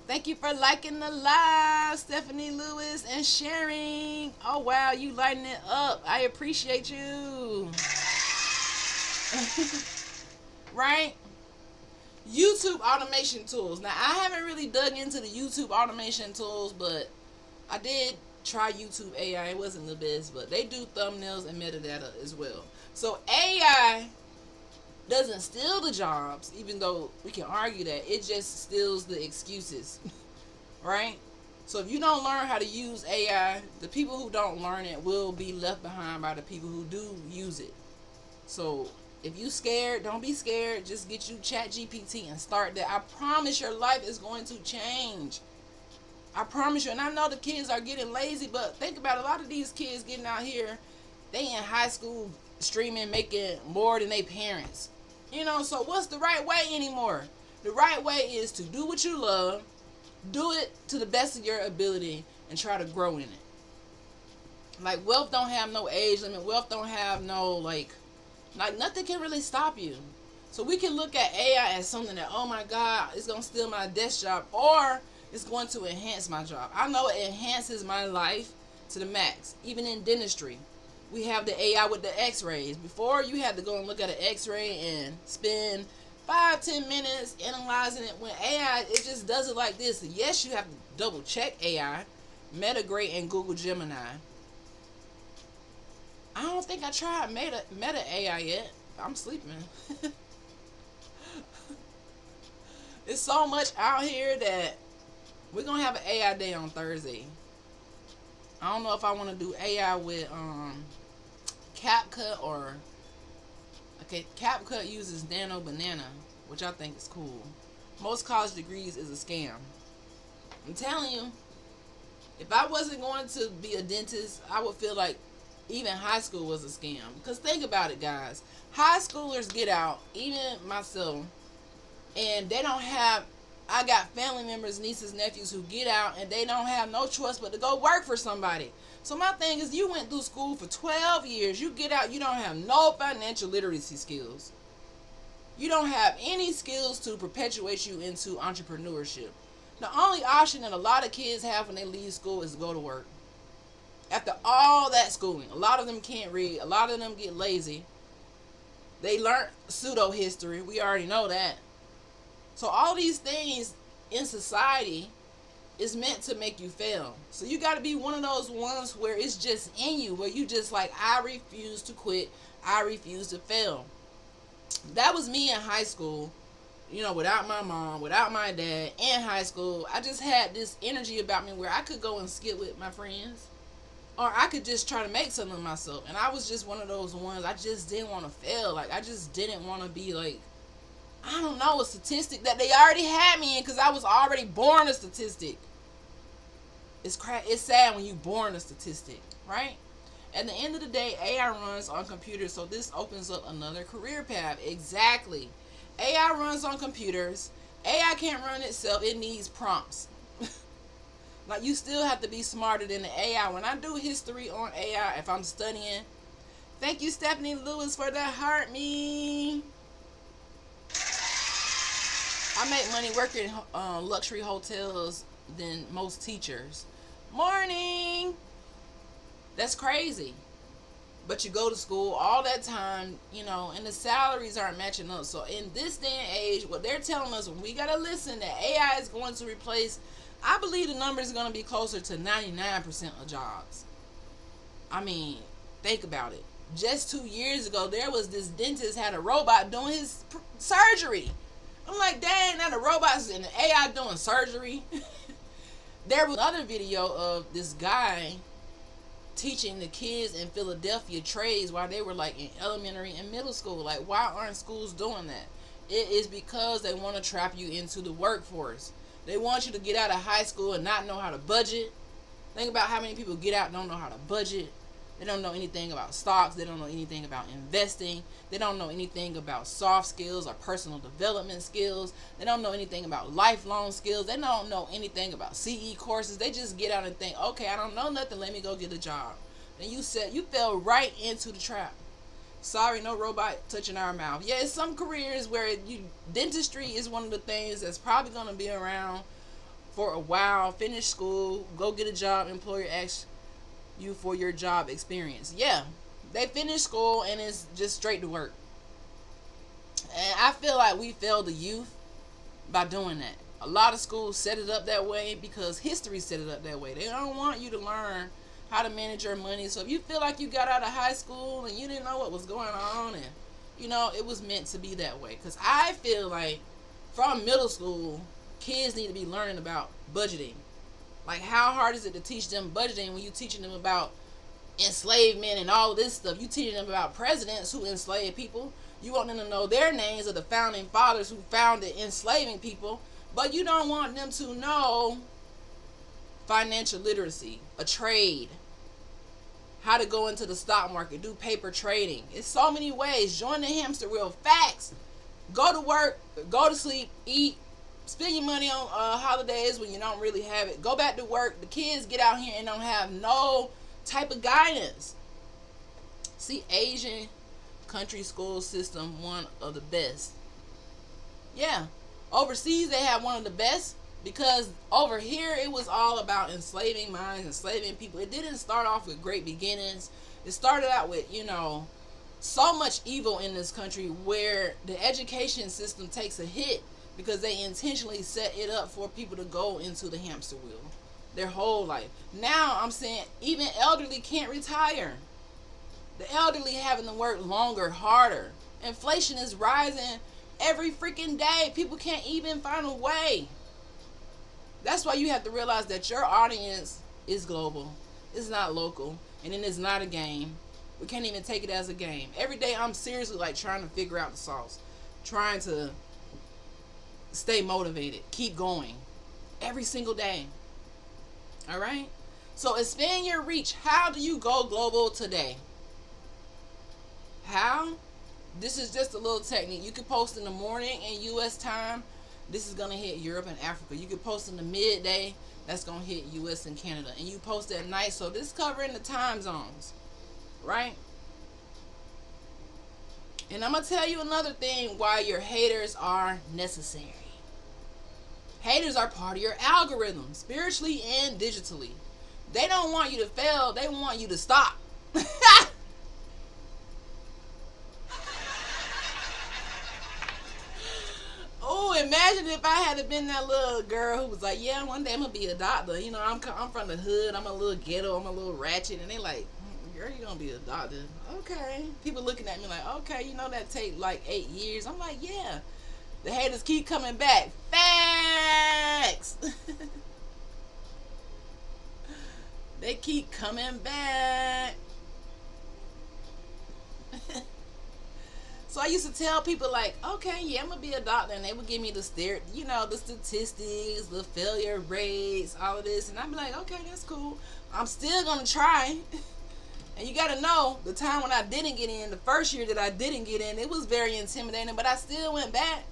Thank you for liking the live, Stephanie Lewis, and sharing. Oh, wow, you lighting it up. I appreciate you. Right? YouTube automation tools. Now, I haven't really dug into the YouTube automation tools, but I did try YouTube AI. It wasn't the best, but they do thumbnails and metadata as well. So AI doesn't steal the jobs, even though we can argue that. It just steals the excuses. Right? So if you don't learn how to use AI, the people who don't learn it will be left behind by the people who do use it. So if you scared, don't be scared. Just get you ChatGPT and start that. I promise your life is going to change. I promise you. And I know the kids are getting lazy, but think about it. A lot of these kids getting out here, they in high school streaming, making more than their parents. So what's the right way anymore? The right way is to do what you love, do it to the best of your ability, and try to grow in it. Like, wealth don't have no age limit. Wealth don't have no, like nothing can really stop you. So we can look at AI as something that, oh my God, it's going to steal my desk job, or it's going to enhance my job. I know it enhances my life to the max. Even in dentistry, we have the AI with the x-rays. Before, you had to go and look at an x-ray and spend 5-10 minutes analyzing it. When AI, it just does it like this. Yes, you have to double check AI, Metagrade, and Google Gemini. I don't think I tried Meta AI yet. I'm sleeping. It's so much out here that we're going to have an AI day on Thursday. I don't know if I want to do AI with CapCut or... Okay, CapCut uses Nano Banana, which I think is cool. Most college degrees is a scam. I'm telling you, if I wasn't going to be a dentist, I would feel like even high school was a scam. Because think about it, guys. High schoolers get out, even myself, and they don't have... I got family members, nieces, nephews who get out and they don't have no choice but to go work for somebody. So my thing is, you went through school for 12 years. You get out, you don't have no financial literacy skills. You don't have any skills to perpetuate you into entrepreneurship. The only option that a lot of kids have when they leave school is to go to work. After all that schooling, a lot of them can't read. A lot of them get lazy. They learn pseudo history. We already know that. So all these things in society is meant to make you fail. So you got to be one of those ones where it's just in you, where you just like, I refuse to quit. I refuse to fail. That was me in high school. You know, without my mom, without my dad, in high school, I just had this energy about me where I could go and skip with my friends. Or I could just try to make something of myself. And I was just one of those ones, I just didn't want to fail. Like, I just didn't want to be like, I don't know, a statistic that they already had me in, because I was already born a statistic. It's sad when you born a statistic, right? At the end of the day, AI runs on computers, so this opens up another career path. Exactly. AI runs on computers. AI can't run itself. It needs prompts. Like, you still have to be smarter than the AI. When I do history on AI, if I'm studying, thank you, Stephanie Lewis, for that heart me. I make money working in luxury hotels than most teachers. Morning. That's crazy. But you go to school all that time, you know, and the salaries aren't matching up. So in this day and age, what they're telling us, we got to listen, that AI is going to replace, I believe the number is going to be closer to 99% of jobs. I mean, think about it. Just 2 years ago, there was this dentist had a robot doing his surgery. I'm like, dang, now the robots and the AI doing surgery. There was another video of this guy teaching the kids in Philadelphia trades while they were like in elementary and middle school. Like, why aren't schools doing that? It is because they want to trap you into the workforce. They want you to get out of high school and not know how to budget. Think about how many people get out and don't know how to budget. They don't know anything about stocks. They don't know anything about investing. They don't know anything about soft skills or personal development skills. They don't know anything about lifelong skills. They don't know anything about CE courses. They just get out and think, okay, I don't know nothing. Let me go get a job. And you fell right into the trap. Sorry, no robot touching our mouth. Yeah, it's some careers where dentistry is one of the things that's probably going to be around for a while. Finish school, go get a job, employer asks you for your job experience. Yeah, they finish school and it's just straight to work. And I feel like we failed the youth by doing that. A lot of schools set it up that way because history set it up that way. They don't want you to learn how to manage your money. So if you feel like you got out of high school and you didn't know what was going on, and you know, it was meant to be that way. Because I feel like from middle school, kids need to be learning about budgeting. Like, how hard is it to teach them budgeting when you're teaching them about enslavement and all this stuff? You teaching them about presidents who enslaved people. You want them to know their names of the founding fathers who founded enslaving people. But you don't want them to know financial literacy, a trade, how to go into the stock market, do paper trading. It's so many ways. Join the hamster wheel. Facts. Go to work, go to sleep, eat, spend your money on holidays when you don't really have it. Go back to work. The kids get out here and don't have no type of guidance. See, Asian country school system, one of the best. Yeah. Overseas, they have one of the best because over here, it was all about enslaving minds, enslaving people. It didn't start off with great beginnings. It started out with, you know, so much evil in this country where the education system takes a hit because they intentionally set it up for people to go into the hamster wheel their whole life. Now I'm saying even elderly can't retire. The elderly having to work longer, harder. Inflation is rising every freaking day. People can't even find a way. That's why you have to realize that your audience is global. It's not local. And then it's not a game. We can't even take it as a game. Every day I'm seriously like trying to figure out the sauce. Trying to stay motivated. Keep going. Every single day. Alright? So expand your reach. How do you go global today? How? This is just a little technique. You can post in the morning in US time. This is going to hit Europe and Africa. You can post in the midday. That's going to hit US and Canada. And you post at night. So this is covering the time zones. Right? And I'm going to tell you another thing why your haters are necessary. Haters are part of your algorithm, spiritually and digitally. They don't want you to fail. They want you to stop. Oh, imagine if I had been that little girl who was like, yeah, one day I'm going to be a doctor. You know, I'm from the hood. I'm a little ghetto. I'm a little ratchet. And they like, girl, you're going to be a doctor. Okay. People looking at me like, okay, you know that take like 8 years. I'm like, yeah. The haters keep coming back. Facts. They keep coming back. So I used to tell people like, okay, yeah, I'm gonna be a doctor, and they would give me the the statistics, the failure rates, all of this, and I'd be like, okay, that's cool. I'm still gonna try. And you gotta know, the time when I didn't get in, the first year that I didn't get in, it was very intimidating, but I still went back.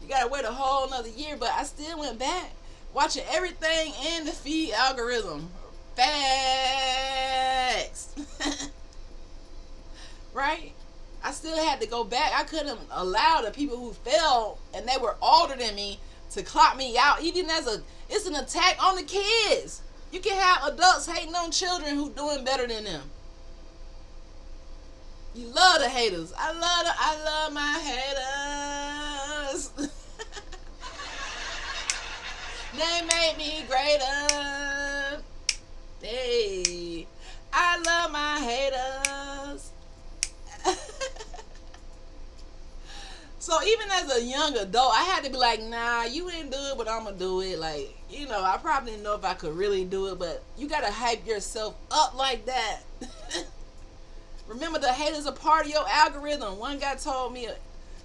You gotta wait a whole another year, but I still went back, watching everything in the feed algorithm. Facts. Right? I still had to go back. I couldn't allow the people who failed and they were older than me to clock me out. Even it's an attack on the kids. You can have adults hating on children who doing better than them. You love the haters. I love my haters. They made me greater. Hey, I love my haters. So even as a young adult, I had to be like, nah, you ain't do it, but I'm gonna do it. Like, I probably didn't know if I could really do it, but you gotta hype yourself up like that. Remember, the haters are part of your algorithm. One guy told me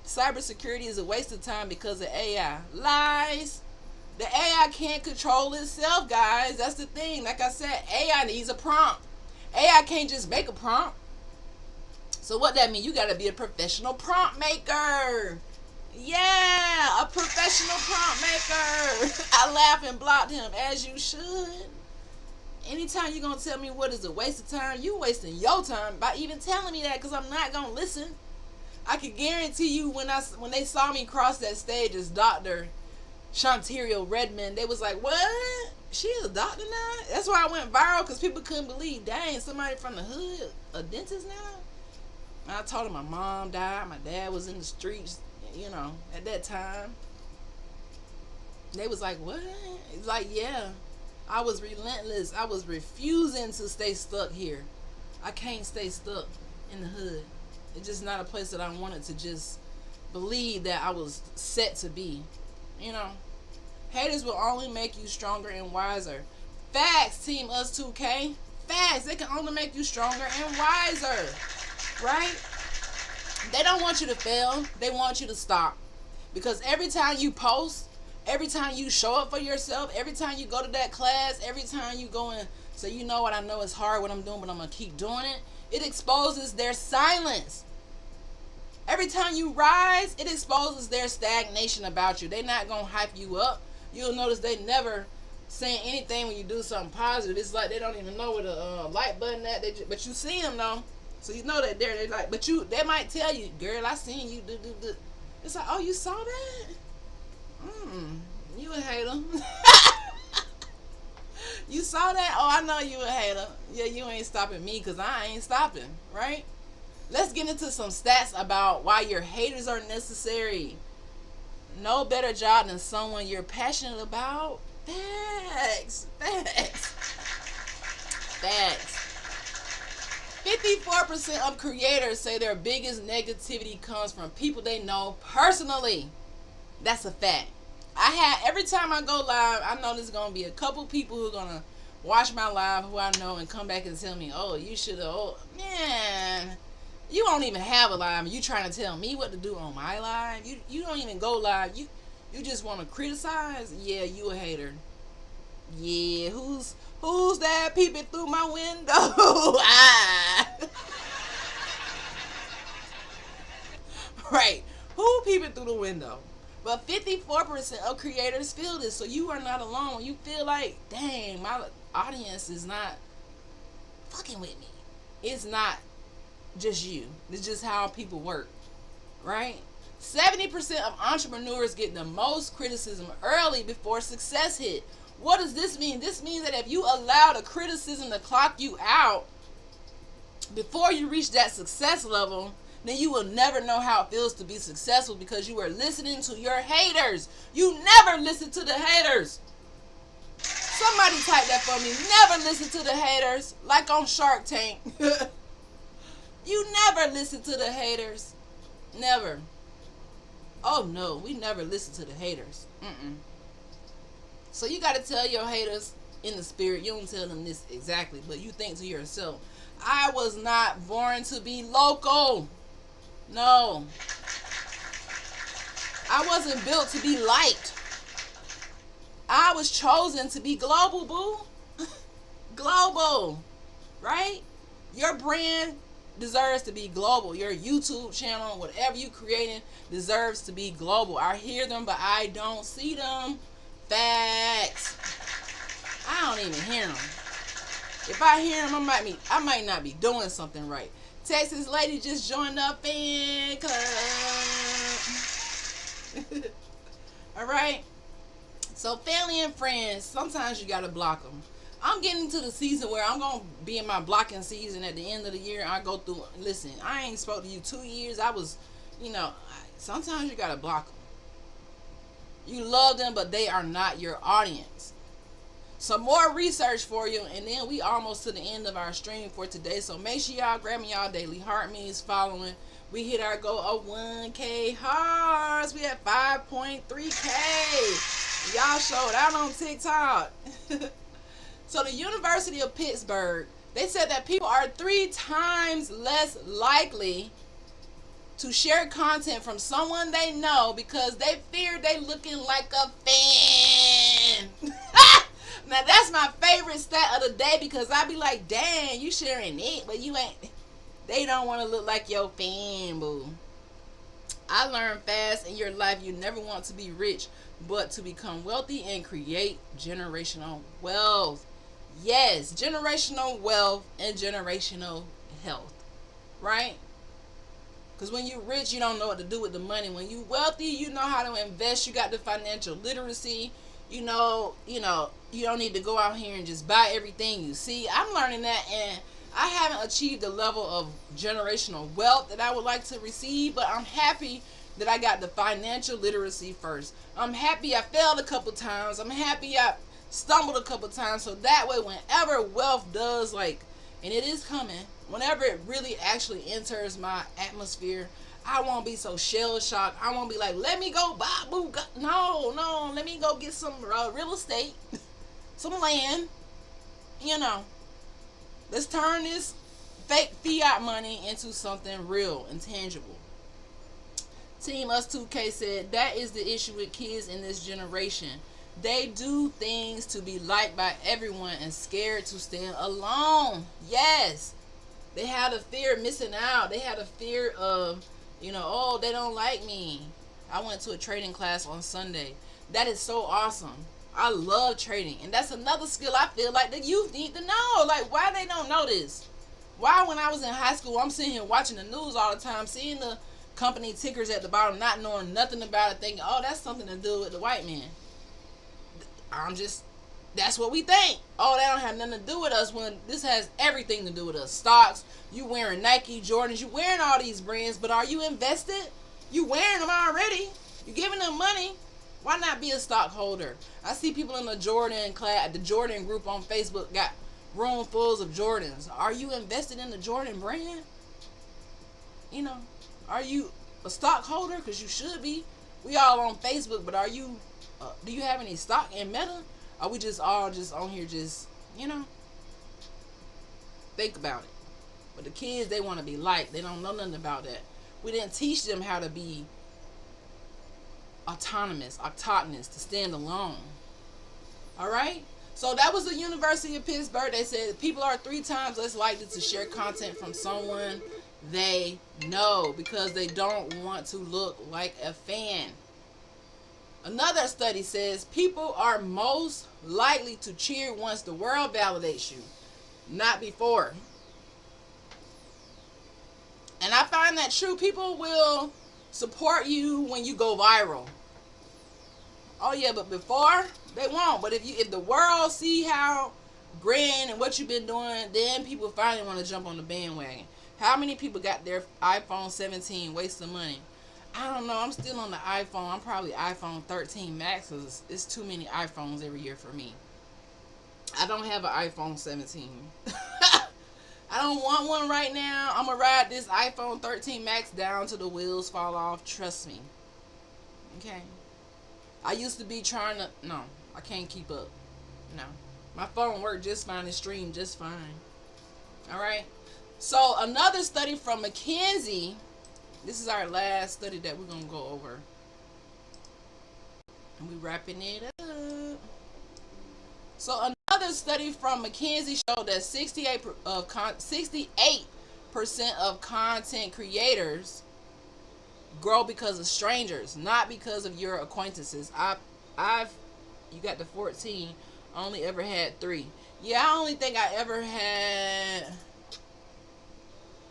cybersecurity is a waste of time because of AI. Lies. The AI can't control itself, guys. That's the thing. Like I said, AI needs a prompt. AI can't just make a prompt. So what that mean? You got to be a professional prompt maker. Yeah, a professional prompt maker. I laughed and blocked him, as you should. Anytime you're going to tell me what is a waste of time, you wasting your time by even telling me that, because I'm not going to listen. I can guarantee you when they saw me cross that stage as Dr. Shonteria Redmond, they was like, what? She is a doctor now? That's why I went viral, because people couldn't believe, dang, somebody from the hood, a dentist now? And I told them my mom died, my dad was in the streets, at that time. They was like, what? It's like, yeah, I was relentless. I was refusing to stay stuck here. I can't stay stuck in the hood. It's just not a place that I wanted to just believe that I was set to be. Haters will only make you stronger and wiser. Facts, Team Us 2K. Facts, they can only make you stronger and wiser. Right? They don't want you to fail. They want you to stop. Because every time you post, every time you show up for yourself, every time you go to that class, every time you go and say, you know what, I know it's hard what I'm doing, but I'm going to keep doing it. It exposes their silence. Every time you rise, it exposes their stagnation about you. They're not going to hype you up. You'll notice they never saying anything when you do something positive. It's like they don't even know where the like button at. But you see them though. So you know that they're like, but they might tell you, girl, I seen you do. It's like, oh, you saw that? You a hater. You saw that? Oh, I know you a hater. Yeah, you ain't stopping me because I ain't stopping, right? Let's get into some stats about why your haters are necessary. No better job than someone you're passionate about. Facts. 54% of creators say their biggest negativity comes from people they know personally. That's a fact. Every time I go live, I know there's going to be a couple people who are going to watch my live who I know and come back and tell me, oh, you should have, man, you don't even have a live and you trying to tell me what to do on my live. You don't even go live. You just want to criticize. Yeah, you a hater. Yeah, who's that peeping through my window? Right. Who peeping through the window? But 54% of creators feel this, so you are not alone. You feel like, dang, my audience is not fucking with me. It's not just you. It's just how people work. right? 70% of entrepreneurs get the most criticism early before success hit. What does this mean? This means that if you allow the criticism to clock you out before you reach that success level, then you will never know how it feels to be successful because you are listening to your haters. You never listen to the haters. Somebody type that for me. Never listen to the haters. Like on Shark Tank. You never listen to the haters. Never. Oh no, we never listen to the haters. So you got to tell your haters in the spirit. You don't tell them this exactly, but you think to yourself, I was not born to be local. No. I wasn't built to be liked. I was chosen to be global, boo. Global. Right? Your brand deserves to be global. Your YouTube channel, whatever you creating, deserves to be global. I hear them, but I don't see them. Facts. I don't even hear them. If I hear them, I might not be doing something right. Texas lady just joined the fan club. All right. So family and friends, sometimes you gotta block them. I'm getting into the season where I'm gonna be in my blocking season at the end of the year. I go through. Listen, I ain't spoke to you 2 years. I was, sometimes you gotta block them. You love them, but they are not your audience. Some more research for you, and then we almost to the end of our stream for today. So make sure y'all grab me y'all daily heart means following. We hit our goal of 1K hearts. We at 5.3K. Y'all showed out on TikTok. So the University of Pittsburgh, they said that people are 3 times less likely to share content from someone they know because they fear they looking like a fan. Now that's my favorite stat of the day because I be like, dang, you sharing it, but you ain't. They don't want to look like your fan, boo. I learned fast in your life you never want to be rich, but to become wealthy and create generational wealth. Yes, generational wealth and generational health, right? Because when you're rich, you don't know what to do with the money. When you're wealthy, you know how to invest. You got the financial literacy. You don't need to go out here and just buy everything you see. I'm learning that, and I haven't achieved the level of generational wealth that I would like to receive, but I'm happy that I got the financial literacy first. I'm happy I failed a couple times. I'm happy I stumbled a couple times, so that way whenever wealth does, and it is coming, whenever it really actually enters my atmosphere, I won't be so shell shocked. I won't be like, let me go buy boo. No, let me go get some real estate, some land. Let's turn this fake fiat money into something real and tangible. Team Us2K said that is the issue with kids in this generation. They do things to be liked by everyone and scared to stand alone. Yes. They had a fear of missing out. They had a fear of, oh, they don't like me. I went to a trading class on Sunday. That is so awesome. I love trading. And that's another skill I feel like the youth need to know. Like, why they don't know this? Why when I was in high school, I'm sitting here watching the news all the time, seeing the company tickers at the bottom, not knowing nothing about it, thinking, oh, that's something to do with the white man. That's what we think. Oh, that don't have nothing to do with us when this has everything to do with us. Stocks, you wearing Nike, Jordans, you wearing all these brands, but are you invested? You wearing them already. You giving them money. Why not be a stockholder? I see people in the Jordan class, the Jordan group on Facebook got room fulls of Jordans. Are you invested in the Jordan brand? Are you a stockholder? Because you should be. We all on Facebook, but are you, do you have any stock in Meta? Are we just all just on here just, think about it. But the kids, they want to be liked. They don't know nothing about that. We didn't teach them how to be autonomous, to stand alone. All right? So that was the University of Pittsburgh. They said people are 3 times less likely to share content from someone they know because they don't want to look like a fan. Another study says people are most likely to cheer once the world validates you, not before. And I find that true. People will support you when you go viral. Oh yeah, but before they won't. But if the world see how grand and what you've been doing, then people finally want to jump on the bandwagon. How many people got their iPhone 17 wasting money? I don't know. I'm still on the iPhone. I'm probably iPhone 13 Max because it's too many iPhones every year for me. I don't have an iPhone 17. I don't want one right now. I'm going to ride this iPhone 13 Max down till the wheels fall off. Trust me. Okay. I used to be trying to... No, I can't keep up. No. My phone worked just fine and streamed just fine. Alright. So, another study from McKinsey. This is our last study that we're going to go over. And we're wrapping it up. So, another study from McKinsey showed that 68% of content creators grow because of strangers, not because of your acquaintances. You got the 14. I only ever had 3. Yeah, I only think I ever had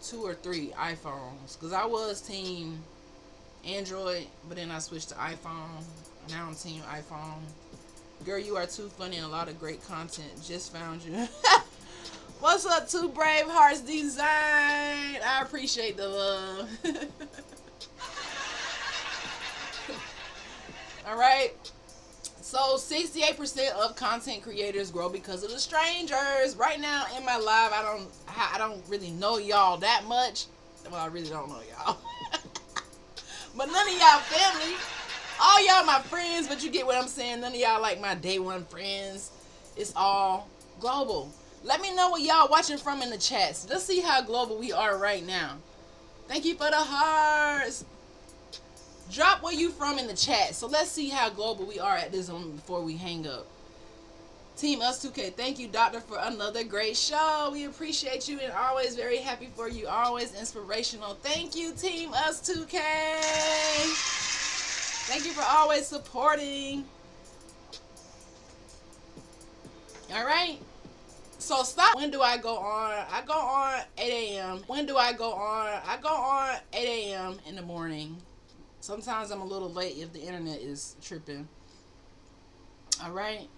2 or 3 iPhones, because I was team Android, but then I switched to iPhone. Now I'm team iPhone. Girl, you are too funny and a lot of great content. Just found you. What's up, Two Brave Hearts Design? I appreciate the love. Alright. So 68% of content creators grow because of the strangers. Right now in my live, I don't really know y'all that much. Well, I really don't know y'all. But none of y'all family. All y'all my friends, but you get what I'm saying. None of y'all like my day one friends. It's all global. Let me know what y'all watching from in the chats. Let's see how global we are right now. Thank you for the hearts. Drop where you from in the chat. So let's see how global we are at this moment before we hang up. Team Us 2K, thank you, Doctor, for another great show. We appreciate you and always very happy for you. Always inspirational. Thank you, Team Us 2K. Thank you for always supporting. All right. So stop. When do I go on? I go on 8 a.m. When do I go on? I go on 8 a.m. in the morning. Sometimes I'm a little late if the internet is tripping. All right.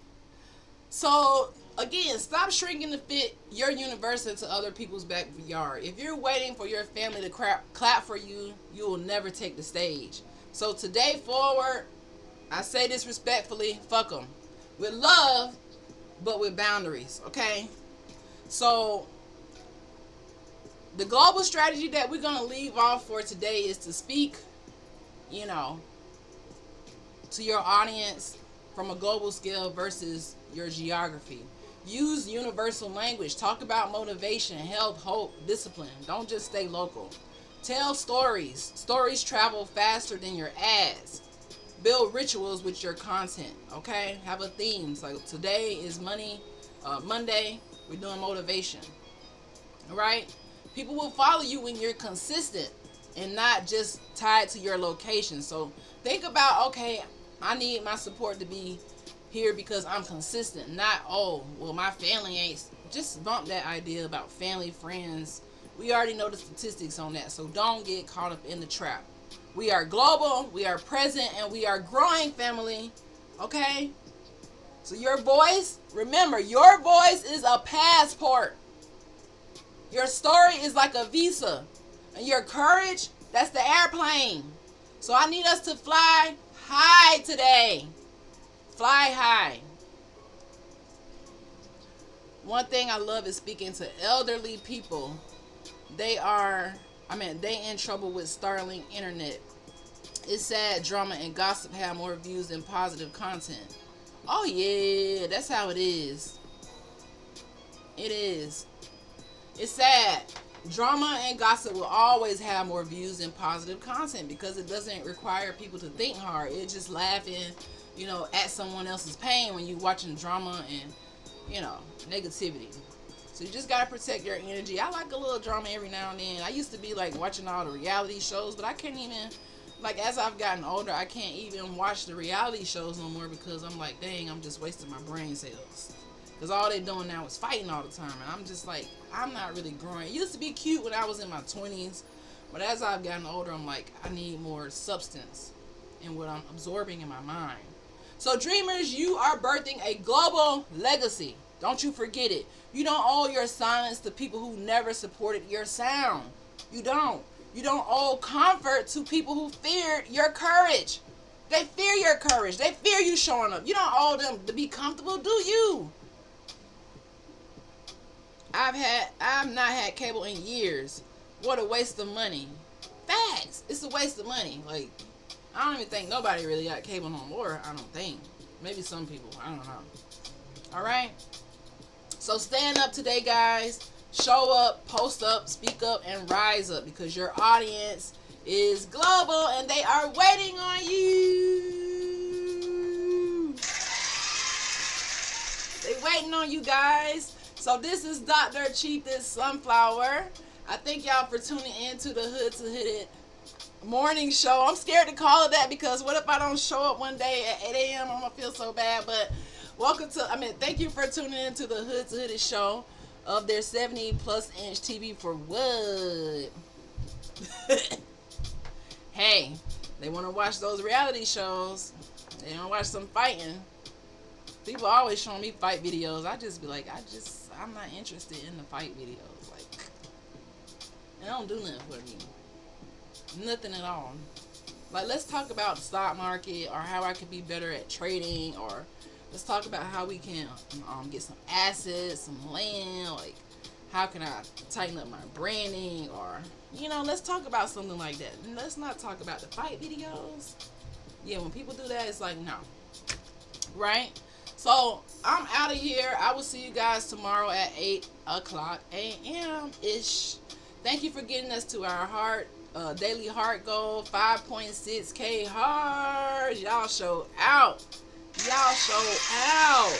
So, again, stop shrinking to fit your universe into other people's backyard. If you're waiting for your family to clap for you, you will never take the stage. So, today forward, I say this respectfully, fuck them. With love, but with boundaries, okay? So, the global strategy that we're going to leave off for today is to speak, you know, to your audience from a global scale versus your geography. Use universal language. Talk about motivation, health, hope, discipline. Don't just stay local. Tell stories. Stories travel faster than your ads. Build rituals with your content, okay? Have a theme. So today is Monday. We're doing motivation. All right? People will follow you when you're consistent and not just tied to your location. So think about, okay, I need my support to be here because I'm consistent. Not, oh, well, my family ain't. Just bump that idea about family, friends. We already know the statistics on that. So don't get caught up in the trap. We are global, we are present, and we are growing, family. Okay? So your voice, remember, your voice is a passport. Your story is like a visa. And your courage, that's the airplane. So I need us to fly high today. Fly high. One thing I love is speaking to elderly people. They in trouble with Starlink internet. It's sad drama and gossip have more views than positive content. Oh yeah, that's how it is. It is. It's sad. Drama and gossip will always have more views than positive content because it doesn't require people to think hard. It's just laughing, you know, at someone else's pain when you're watching drama and, you know, negativity. So you just gotta protect your energy. I like a little drama every now and then. I used to be like watching all the reality shows, but I can't even, like, as I've gotten older, I can't even watch the reality shows no more because I'm like, dang, I'm just wasting my brain cells. Because all they're doing now is fighting all the time. And I'm just like, I'm not really growing. It used to be cute when I was in my 20s, But as I've gotten older, I'm like, I need more substance in what I'm absorbing in my mind. So dreamers, you are birthing a global legacy. Don't you forget it. You don't owe your silence to people who never supported your sound. You don't. You don't owe comfort to people who feared your courage. They fear your courage. They fear you showing up. You don't owe them to be comfortable, do you? I've not had cable in years. What a waste of money. Facts. It's a waste of money. Like, I don't even think nobody really got cable no more. I don't think. Maybe some people. I don't know. Alright? So stand up today, guys. Show up, post up, speak up, and rise up, because your audience is global and they are waiting on you. They waiting on you, guys. So this is Dr. Chief, this Sunflower. I thank y'all for tuning in to the Hood to Hit It morning show. I'm scared to call it that, because what if I don't show up one day at 8 a.m.? I'm gonna feel so bad. But thank you for tuning in to the Hood to Hit It show of their 70 plus inch TV for what? Hey, they want to watch those reality shows. They don't watch some fighting. People always showing me fight videos. I just be like, I'm not interested in the fight videos. Like, it don't do nothing for me. Nothing at all. Like, let's talk about the stock market, or how I could be better at trading, or let's talk about how we can get some assets, some land. Like, how can I tighten up my branding, or, let's talk about something like that. And let's not talk about the fight videos. Yeah, when people do that, it's like, no. Right? So, I'm out of here. I will see you guys tomorrow at 8 o'clock a.m.-ish. Thank you for getting us to our daily heart goal, 5.6K hearts. Y'all show out. Y'all show out.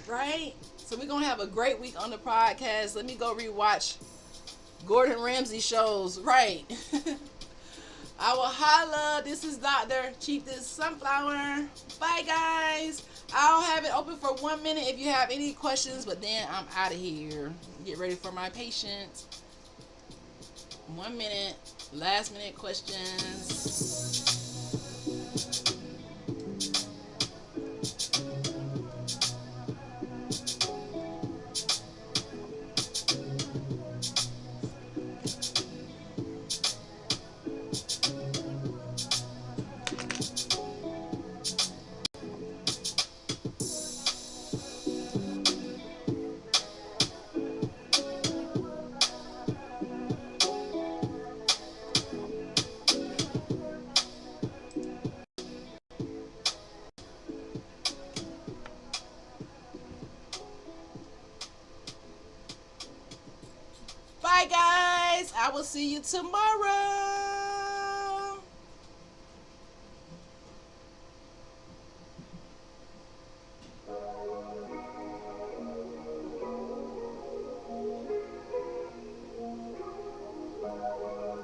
Right? So we're going to have a great week on the podcast. Let me go rewatch Gordon Ramsay shows. Right. I will holla. This is Dr. Chief, this Sunflower. Bye, guys. I'll have it open for 1 minute if you have any questions, but then I'm out of here. Get ready for my patients. 1 minute. Last minute questions. Bye, guys. I will see you tomorrow.